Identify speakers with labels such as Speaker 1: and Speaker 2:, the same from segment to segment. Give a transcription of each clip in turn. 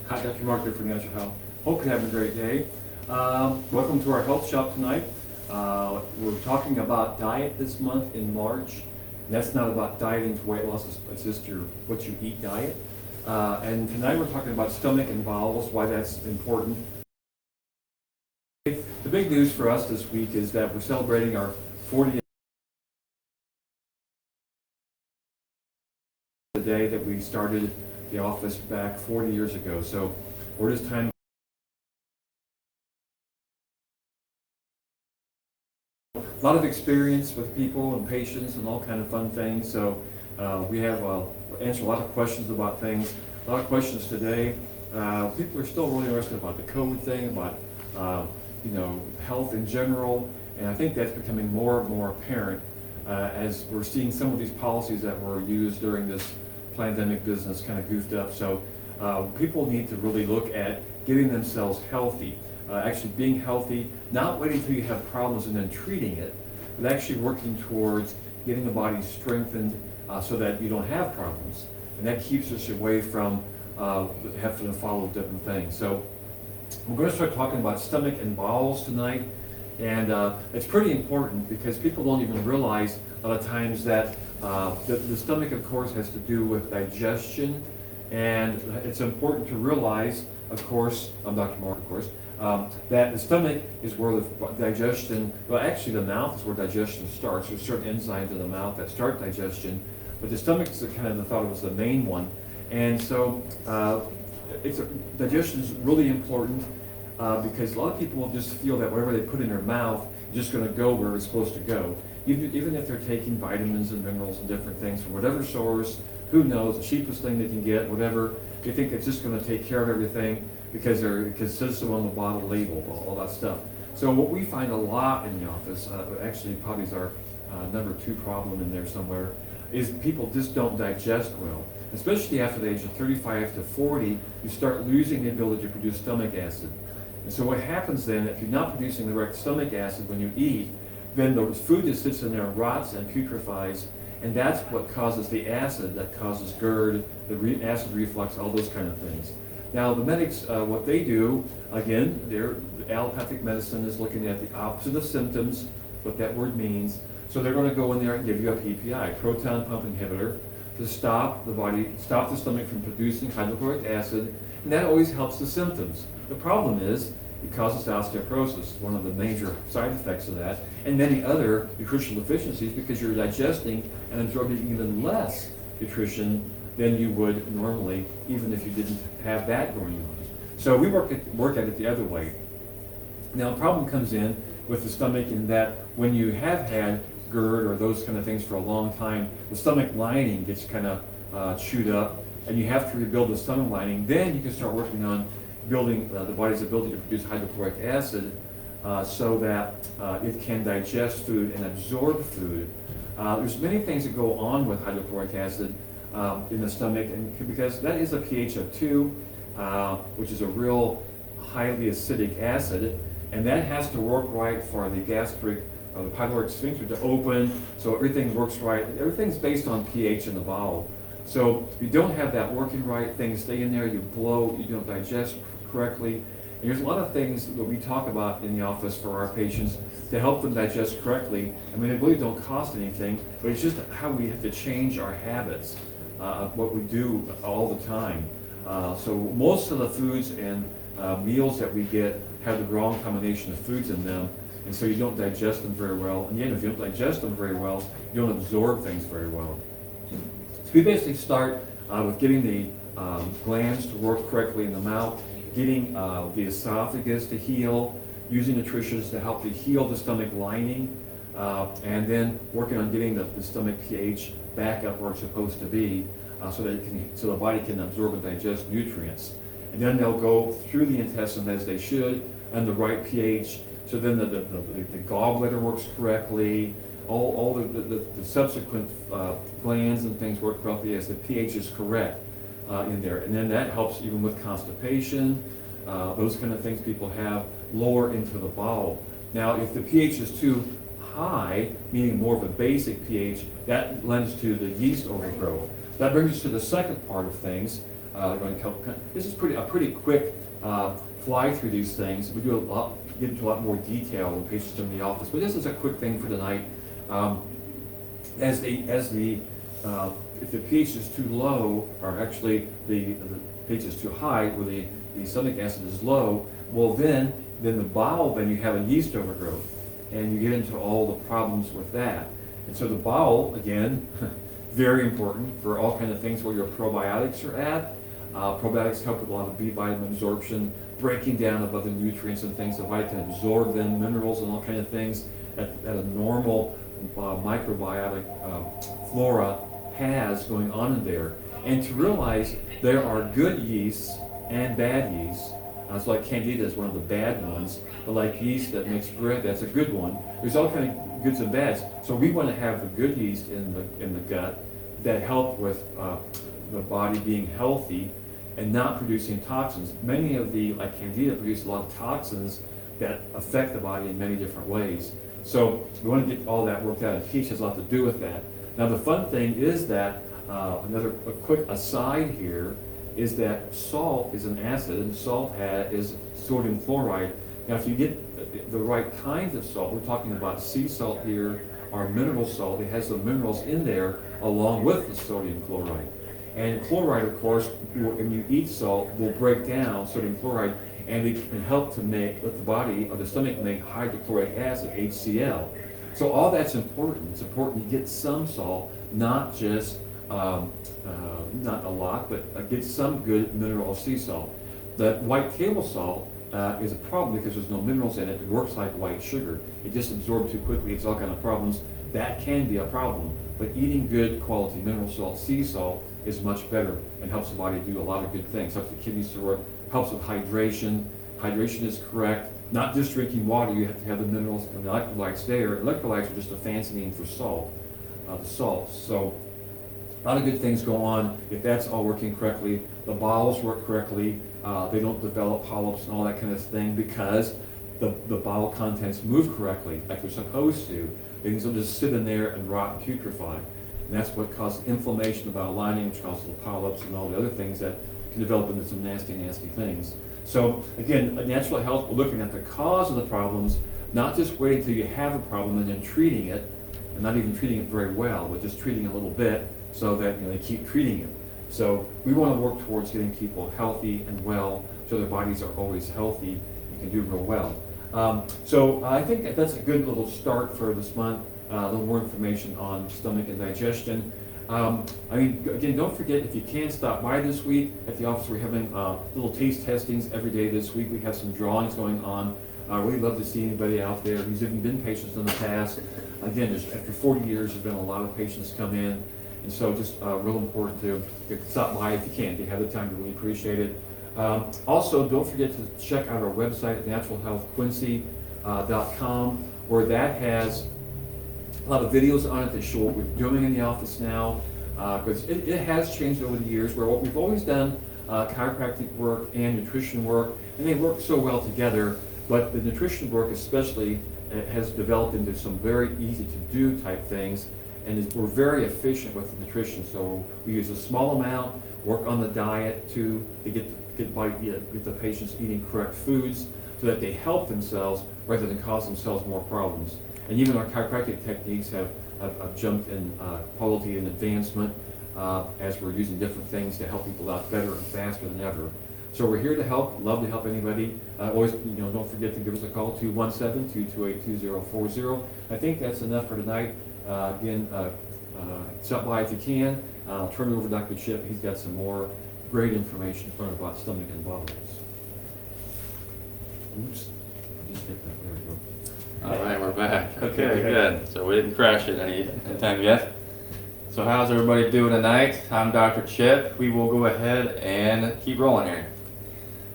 Speaker 1: Hi, Dr. Mark here for Natural Health. Hope you're having a great day. Welcome to our health shop tonight. We're talking about diet this month in March. And that's not about dieting for weight loss, it's just your what you eat diet. And tonight we're talking about stomach and bowels, why that's important. The big news for us this week is that we're celebrating our 40th the day that we started the office back 40 years ago. So we're just time a lot of experience with people and patients and all kind of fun things. So we have answered a lot of questions about things. A lot of questions today. People are still really interested about the COVID thing, about health in general, and I think that's becoming more and more apparent as we're seeing some of these policies that were used during this pandemic business kind of goofed up. So people need to really look at getting themselves healthy, actually being healthy, not waiting until you have problems and then treating it, but actually working towards getting the body strengthened so that you don't have problems. And that keeps us away from having to follow different things. So we're going to start talking about stomach and bowels tonight. And it's pretty important because people don't even realize a lot of times that the stomach, of course, has to do with digestion. And it's important to realize, of course, I'm Dr. Mark, of course, that the stomach is where the digestion, well, actually the mouth is where digestion starts. There's certain enzymes in the mouth that start digestion, but the stomach is kind of, I thought it was the main one. And so digestion is really important because a lot of people just feel that whatever they put in their mouth is just going to go where it's supposed to go. Even if they're taking vitamins and minerals and different things from whatever source, who knows, the cheapest thing they can get, whatever, they think it's just going to take care of everything because it consists of on the bottle label, all that stuff. So what we find a lot in the office, actually probably is our number 2 problem in there somewhere, is people just don't digest well. Especially after the age of 35 to 40, you start losing the ability to produce stomach acid. And so what happens then, if you're not producing the right stomach acid when you eat, then the food that sits in there rots and putrefies, and that's what causes the acid that causes GERD, the acid reflux, all those kind of things. Now the medics, what they do, again, their allopathic medicine is looking at the opposite of symptoms, what that word means. So they're going to go in there and give you a PPI, proton pump inhibitor, to stop the stomach from producing hydrochloric acid, and that always helps the symptoms. The problem is it causes osteoporosis, one of the major side effects of that, and many other nutritional deficiencies because you're digesting and absorbing even less nutrition than you would normally, even if you didn't have that going on. So we work at it the other way. Now the problem comes in with the stomach in that when you have had GERD or those kind of things for a long time, the stomach lining gets kind of chewed up, and you have to rebuild the stomach lining. Then you can start working on building the body's ability to produce hydrochloric acid so that it can digest food and absorb food. There's many things that go on with hydrochloric acid in the stomach, and because that is a pH of 2, which is a real highly acidic acid, and that has to work right for the gastric the pyloric sphincter to open, so everything works right. Everything's based on pH in the bowel. So if you don't have that working right, things stay in there, you bloat, you don't digest correctly. And there's a lot of things that we talk about in the office for our patients to help them digest correctly. I mean, they really don't cost anything, but it's just how we have to change our habits of what we do all the time. So most of the foods and meals that we get have the wrong combination of foods in them, and so you don't digest them very well. And yet, if you don't digest them very well, you don't absorb things very well. So we basically start with getting the glands to work correctly in the mouth, getting the esophagus to heal, using nutrition to help to heal the stomach lining, and then working on getting the stomach pH back up where it's supposed to be, so the body can absorb and digest nutrients. And then they'll go through the intestine as they should, and the right pH. So then the gallbladder works correctly, all the subsequent glands and things work correctly as the pH is correct in there. And then that helps even with constipation, those kind of things people have lower into the bowel. Now, if the pH is too high, meaning more of a basic pH, that lends to the yeast overgrowth. That brings us to the second part of things, This is a pretty quick fly through these things. We do get into a lot more detail when patients come in the office, but this is a quick thing for tonight. If the pH is too low, or actually the pH is too high, where the stomach acid is low, well then the bowel, then you have a yeast overgrowth, and you get into all the problems with that. And so the bowel, again, very important for all kinds of things where your probiotics are at. Probiotics help with a lot of B vitamin absorption, breaking down of other nutrients and things. The body can absorb them, minerals and all kinds of things at a normal microbiotic flora has going on in there. And to realize there are good yeasts and bad yeasts. So like Candida is one of the bad ones, but like yeast that makes bread, that's a good one. There's all kinds of goods and bads. So we want to have the good yeast in the gut that help with the body being healthy and not producing toxins. Many of like Candida, produce a lot of toxins that affect the body in many different ways. So we want to get all that worked out, and pH has a lot to do with that. Now the fun thing is that, a quick aside here, is that salt is an acid, and salt is sodium chloride. Now if you get the right kinds of salt, we're talking about sea salt here, or mineral salt, it has the minerals in there along with the sodium chloride. And chloride, of course, when you eat salt, will break down sodium chloride, and it can help to let the body or the stomach make hydrochloric acid, HCl. So all that's important. It's important to get some salt, not just, not a lot, but get some good mineral sea salt. The white table salt is a problem because there's no minerals in it. It works like white sugar. It just absorbs too quickly. It's all kind of problems. That can be a problem. But eating good quality mineral salt, sea salt, is much better and helps the body do a lot of good things. Helps the kidneys to work, helps with hydration. Hydration is correct. Not just drinking water, you have to have the minerals and the electrolytes there. Electrolytes are just a fancy name for salt, the salts. So a lot of good things go on if that's all working correctly. The bowels work correctly. They don't develop polyps and all that kind of thing because the bowel contents move correctly like they're supposed to. Things will just sit in there and rot and putrefy. And that's what causes inflammation of the bowel lining, which causes the polyps and all the other things that can develop into some nasty, nasty things. So again, natural health, we're looking at the cause of the problems, not just waiting until you have a problem and then treating it, and not even treating it very well, but just treating it a little bit so that they keep treating it. So we want to work towards getting people healthy and well, so their bodies are always healthy and can do real well. So I think that's a good little start for this month. A little more information on stomach and digestion. Again, don't forget, if you can, stop by this week at the office. We're having little taste testings every day this week. We have some drawings going on. Really love to see anybody out there who's even been patients in the past. Again, after 40 years, there's been a lot of patients come in. And so just real important to stop by if you can. If you have the time, to really appreciate it. Also, don't forget to check out our website at naturalhealthquincy.com, where that has a lot of videos on it that show what we're doing in the office now, because it has changed over the years, where what we've always done, chiropractic work and nutrition work, and they work so well together, but the nutrition work especially has developed into some very easy to do type things, and we're very efficient with the nutrition. So we use a small amount, work on the diet to get the patients eating correct foods so that they help themselves rather than cause themselves more problems. And even our chiropractic techniques have jumped in quality and advancement as we're using different things to help people out better and faster than ever. So we're here to help. Love to help anybody. Always, don't forget to give us a call, 217-228-2040. I think that's enough for tonight. Again, stop by if you can. I'll turn it over to Dr. Chip. He's got some more great information about stomach and bowels. Oops, I just hit that. There we go.
Speaker 2: All right, we're back. Okay, good. So we didn't crash it any time yet. So how's everybody doing tonight? I'm Dr. Chip. We will go ahead and keep rolling here.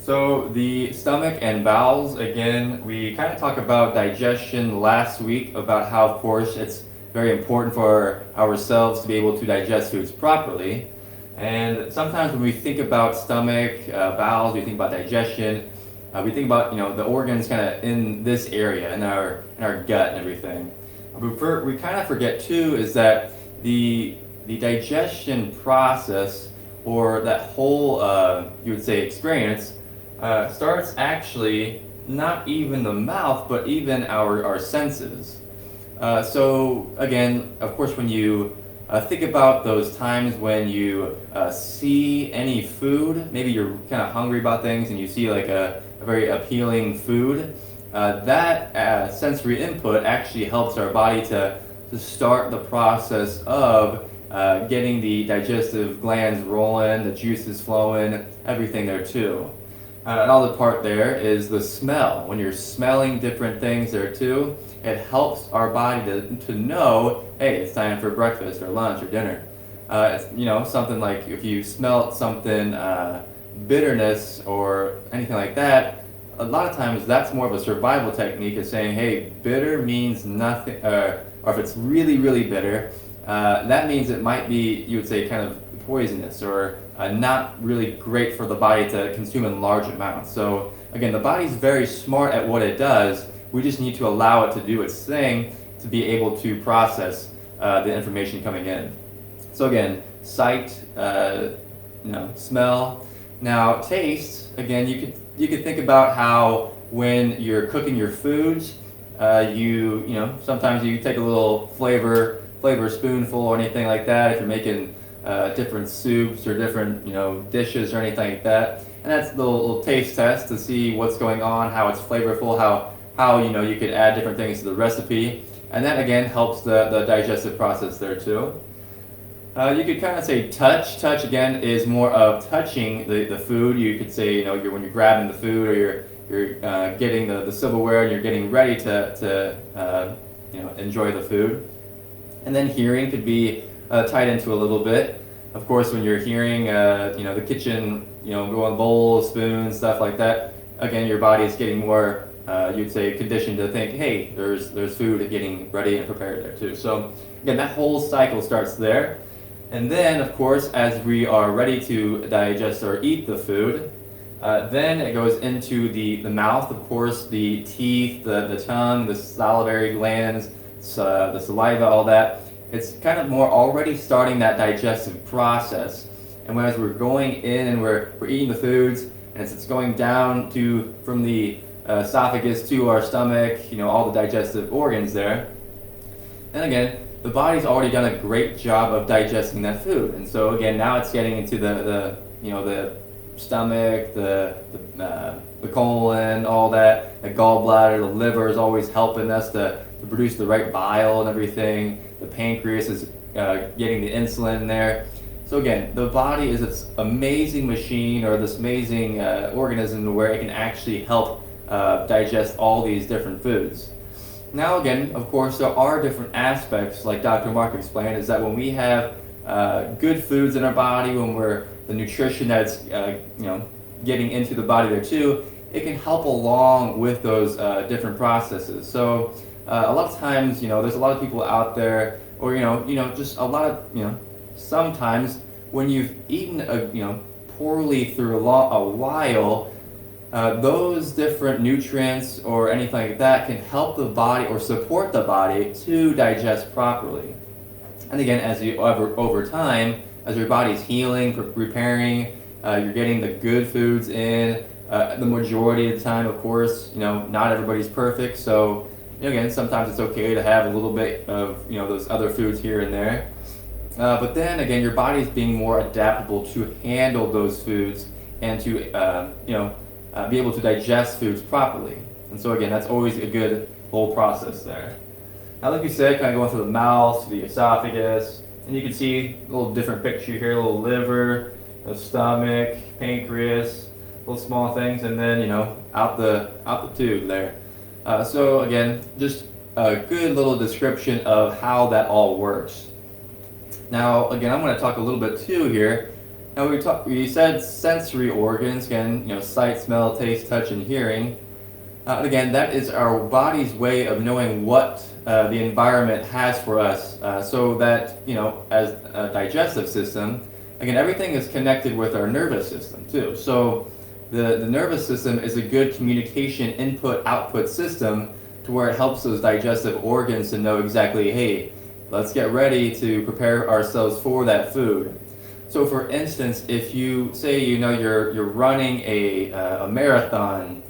Speaker 2: So the stomach and bowels, again, we kind of talked about digestion last week, about how, of course, it's very important for ourselves to be able to digest foods properly. And sometimes when we think about stomach, bowels, we think about digestion. We think about the organs kind of in this area, in our gut and everything. We kind of forget too is that the digestion process or that whole, you would say, experience, starts actually not even the mouth, but even our senses. So again, of course, when you think about those times when you see any food, maybe you're kind of hungry about things and you see like a very appealing food, that sensory input actually helps our body to start the process of getting the digestive glands rolling, the juices flowing, everything there too. Another part there is the smell. When you're smelling different things there too, it helps our body to know, hey, it's time for breakfast or lunch or dinner. It's, something like if you smell something, bitterness or anything like that, a lot of times that's more of a survival technique of saying, hey, bitter means nothing, or if it's really, really bitter, that means it might be, you would say, kind of poisonous or not really great for the body to consume in large amounts. So again, the body's very smart at what it does. We just need to allow it to do its thing to be able to process the information coming in. So again, sight, smell. Now taste, again, you could think about how when you're cooking your foods, sometimes you take a little flavor spoonful or anything like that if you're making different soups or different dishes or anything like that, and that's the little taste test to see what's going on, how it's flavorful, how you could add different things to the recipe, and that again helps the digestive process there too. You could kind of say touch. Touch again is more of touching the food. You could say when you're grabbing the food or you're getting the silverware and you're getting ready to enjoy the food. And then hearing could be tied into a little bit. Of course, when you're hearing, the kitchen, going bowls, spoons, stuff like that. Again, your body is getting more, you'd say, conditioned to think, hey, there's food getting ready and prepared there too. So again, that whole cycle starts there. And then, of course, as we are ready to digest or eat the food, then it goes into the mouth, of course, the teeth, the tongue, the salivary glands, the saliva, all that. It's kind of more already starting that digestive process. And as we're going in and we're eating the foods, and as it's going down from the esophagus to our stomach, all the digestive organs there. And again, the body's already done a great job of digesting that food. And so again, now it's getting into the stomach, the colon, all that. The gallbladder, the liver is always helping us to produce the right bile and everything. The pancreas is getting the insulin in there. So again, the body is this amazing machine or this amazing organism where it can actually help digest all these different foods. Now again, of course, there are different aspects, like Dr. Mark explained, is that when we have good foods in our body, when the nutrition that's getting into the body there too, it can help along with those different processes. So a lot of times, there's a lot of people out there, or just a lot of sometimes when you've eaten poorly through a while, those different nutrients or anything like that can help the body or support the body to digest properly. And again, as you over time, as your body's healing, repairing, you're getting the good foods in. The majority of the time, of course, not everybody's perfect. So again, sometimes it's okay to have a little bit of those other foods here and there. But then again, your body's being more adaptable to handle those foods and to be able to digest foods properly. And so again, that's always a good whole process there. Now, like you said, kind of going through the mouth, the esophagus, and you can see a little different picture here, a little liver, the stomach, pancreas, little small things, and then out the tube there. So again, just a good little description of how that all works. Now, again, I'm going to talk a little bit too here. Now we said sensory organs, again, sight, smell, taste, touch, and hearing. Again, that is our body's way of knowing what the environment has for us, so that, as a digestive system, again, everything is connected with our nervous system too. So the nervous system is a good communication input-output system to where it helps those digestive organs to know exactly, hey, let's get ready to prepare ourselves for that food. So for instance, if you say you're running a marathon,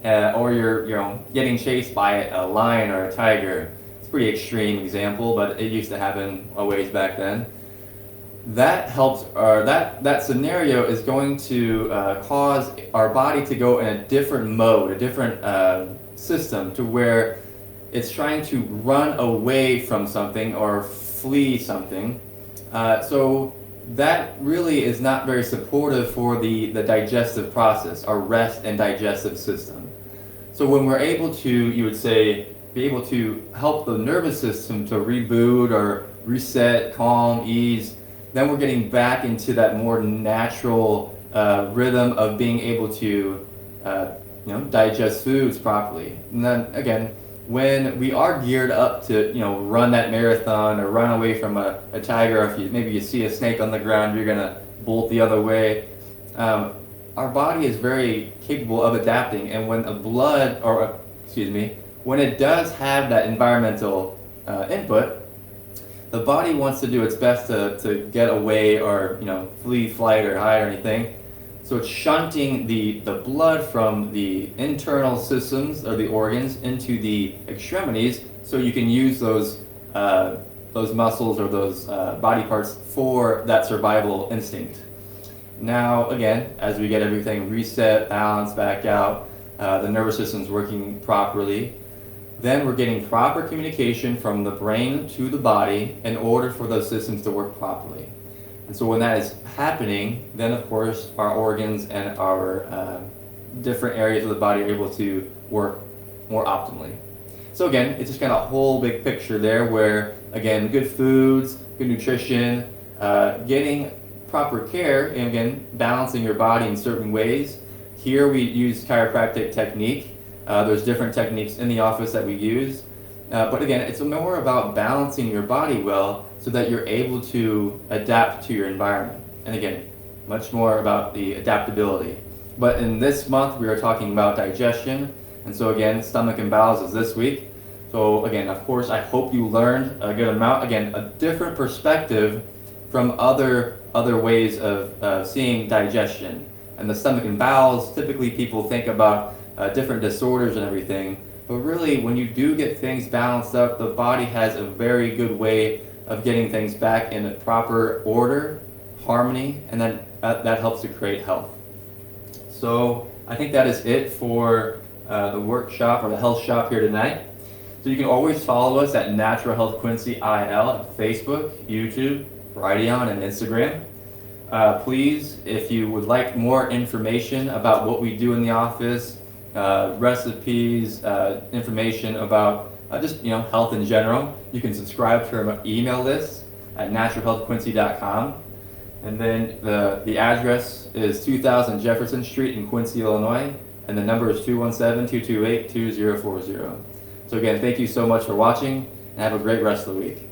Speaker 2: or you're getting chased by a lion or a tiger, it's a pretty extreme example, but it used to happen a ways back then. That helps, or that scenario is going to cause our body to go in a different mode, a different system, to where it's trying to run away from something or flee something. So that really is not very supportive for the digestive process, our rest and digestive system. So when we're able to, you would say, be able to help the nervous system to reboot or reset, calm, ease, then we're getting back into that more natural rhythm of being able to digest foods properly. And then again, when we are geared up to run that marathon or run away from a tiger, or if maybe you see a snake on the ground, you're gonna bolt the other way. Our body is very capable of adapting, and when when it does have that environmental input, the body wants to do its best to get away or flee, flight, or hide or anything. So it's shunting the blood from the internal systems or the organs into the extremities, so you can use those muscles or those body parts for that survival instinct. Now again, as we get everything reset, balanced back out, the nervous system's working properly, then we're getting proper communication from the brain to the body in order for those systems to work properly. And so when that is happening, then of course our organs and our different areas of the body are able to work more optimally. So again, it's just kind of a whole big picture there where, again, good foods, good nutrition, getting proper care, and again, balancing your body in certain ways. Here we use chiropractic technique. There's different techniques in the office that we use. But again, it's more about balancing your body well so that you're able to adapt to your environment. And again, much more about the adaptability. But in this month, we are talking about digestion. And so again, stomach and bowels is this week. So again, of course, I hope you learned a good amount. Again, a different perspective from other ways of seeing digestion. And the stomach and bowels, typically people think about different disorders and everything. But really, when you do get things balanced up, the body has a very good way of getting things back in a proper order, harmony, and then that helps to create health. So I think that is it for the workshop or the health shop here tonight. So you can always follow us at Natural Health Quincy IL at Facebook, YouTube, Brighteon, and Instagram. Please, if you would like more information about what we do in the office, recipes, information about just health in general, you can subscribe to our email list at naturalhealthquincy.com. And then the address is 2000 Jefferson Street in Quincy, Illinois, and the number is 217-228-2040. So again, thank you so much for watching, and have a great rest of the week.